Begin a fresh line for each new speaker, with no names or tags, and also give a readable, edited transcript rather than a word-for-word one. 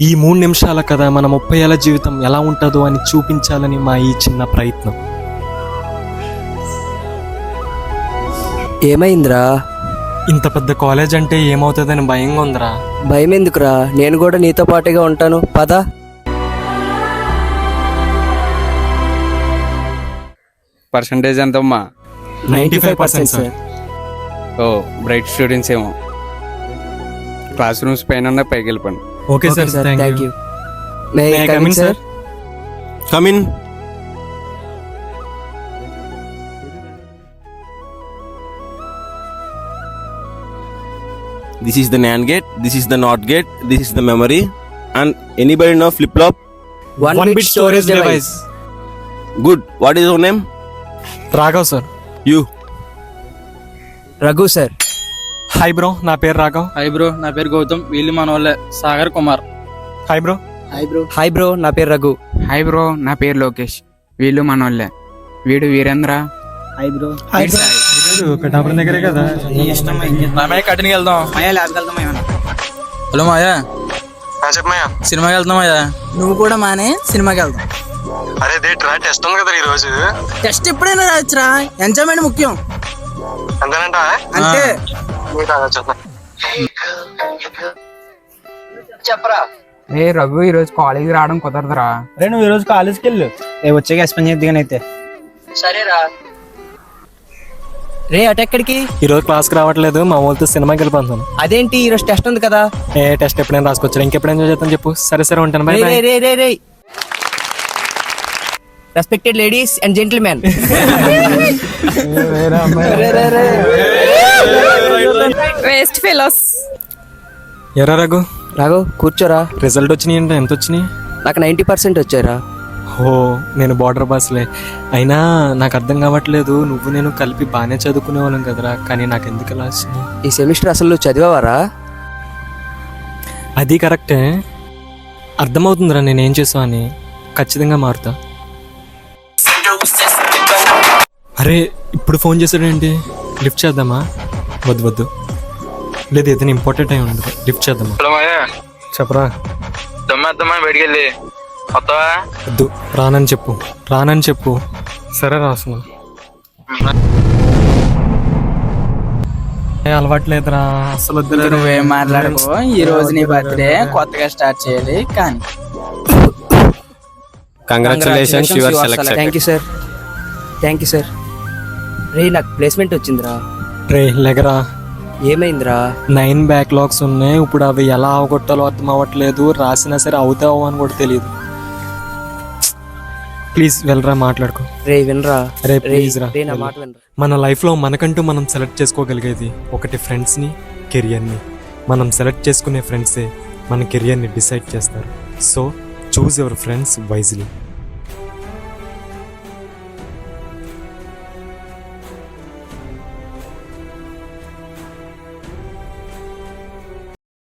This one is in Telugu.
ఈ 3 నిమిషాల కథ మన 30 ఏళ్ల జీవితం ఎలా ఉంటుందో అని చూపించాలని మా ఈ చిన్న ప్రయత్నం.
ఏమైందిరా?
ఇంత పెద్ద కాలేజ్ అంటే ఏమవుతుందని భయంగా ఉందిరా.
భయం ఎందుకురా, నేను కూడా నీతో పాటుగా ఉంటాను, పద.
పర్సంటేజ్ ఎంతమ్మా?
95% సార్.
ఓ బ్రైట్ స్టూడెంట్స్ ఏమో. క్లాస్ రూమ్స్ పైన పైకి వెళ్ళిపోండి.
Okay sir,
thank you. May I come in sir?
Come in. This is the NAND gate, this is the NOT gate, this is the memory. And anybody know flip-flop?
One bit storage device.
Good. What is your name?
Raghav sir.
You.
Raghu sir.
Hi bro, నా పేరు రాఘవ్.
హాయ్ బ్రో, నా పేరు గౌతమ్. వీళ్ళు మన వాళ్ళే, Sagar Kumar.
Hi bro.
Hi bro, నా పేరు రఘు.
హాయ్ బ్రో, నా పేరు లోకేష్. వీళ్ళు మనోళ్ళే. వీడు వీరేంద్ర.
Hi bro.
కటాపురం దగ్గరే కదా.
కటింగ్ వెళ్దాం. హలో మాయా,
చెప్పమయ్యా.
సినిమాకి వెళ్తాం మాయా.
నువ్వు కూడా మానే సినిమాకి వెళ్దాం.
అరే డేట్ రా, టెస్ట్ ఉంది కదా ఈ రోజు.
టెస్ట్ ఎప్పుడైనా రావచ్చురా, ఎంజాయ్మెంట్ ముఖ్యం.
అంతేనంట.
అంతే.
చెప్పరా.
ఏ రఘు, ఈ రోజు కాలేజీకి రావడం కుదరదురా.
అరే నువ్వు ఈ రోజు కాలేజ్కి వెళ్ళు, వచ్చాక ఎక్స్పెండ్ చేద్దాం అయితే.
సరేరా. రే అటెక్కడికి?
ఈరోజు క్లాస్కి రావట్లేదు, మా వాళ్ళతో సినిమాకి వెళ్ళిపోతాను.
అదేంటి, ఈరోజు టెస్ట్ ఉంది కదా?
ఏ టెస్ట్ ఎప్పుడైనా రాసుకొచ్చారు, ఇంకెప్పుడైనా ఎంజాయ్ చేస్తాను చెప్పు. సరే ఉంటాను, బై బై.
రే respected ladies and gentlemen,
waste fellows.
ఎరా రఘు,
రాఘవ్ కూర్చోరా.
రిజల్ట్ వచ్చినాయి అంటే ఎంత వచ్చినాయి?
నాకు 90% వచ్చారా.
ఓ, నేను బార్డర్ పాస్లే. అయినా నాకు అర్థం కావట్లేదు, నువ్వు నేను కలిపి బాగానే చదువుకునే వాళ్ళం కదరా, కానీ నాకు ఎందుకు అలా వచ్చినాయి?
ఈ సెమిస్టర్ అసలు నువ్వు చదివావారా?
అది కరెక్టే, అర్థమవుతుందిరా నేనేం చేసా అని. ఖచ్చితంగా మారుతా. అరే ఇప్పుడు ఫోన్ చేశాడేంటి? లిఫ్ట్ చేద్దామా? వద్దు లేదు, ఏదైనా ఇంపార్టెంట్ అయి ఉండదు, లిఫ్ట్ చేద్దామా?
హలో మాయా,
చెప్పరా.
దమ్మా బయటికి వెళ్ళి వస్తావా?
వద్దు, రానని చెప్పు. సరే రాసుమా. అలవాట్లేదురా అసలు.
నువ్వేం మాట్లాడుకో, ఈ రోజు నీ బర్త్డే, కొత్తగా స్టార్ట్ చేయాలి కానీ.
Congratulations, you are selected.
Thank you sir. రే నాకు ప్లేస్మెంట్ వచ్చిందిరా.
రే లెగరా.
ఏమైందిరా?
9 బ్యాక్లాగ్స్ ఉన్నాయి. ఇప్పుడు అవి ఎలా అవగొట్టాలో అర్థం అవ్వట్లేదు. రాసినా సరే అవుతావు అని కూడా తెలియదు. ప్లీజ్ వెళ్ళరా, మాట్లాడుకో.
రే వినరా.
రే ప్లీజ్ రా.
నా మాట వినరా.
మన లైఫ్లో మనకంటూ మనం సెలెక్ట్ చేసుకోగలిగేది ఒకటి ఫ్రెండ్స్ని, కెరియర్ని. మనం సెలెక్ట్ చేసుకునే ఫ్రెండ్సే మన కెరియర్ని డిసైడ్ చేస్తారు. So choose your friends wisely.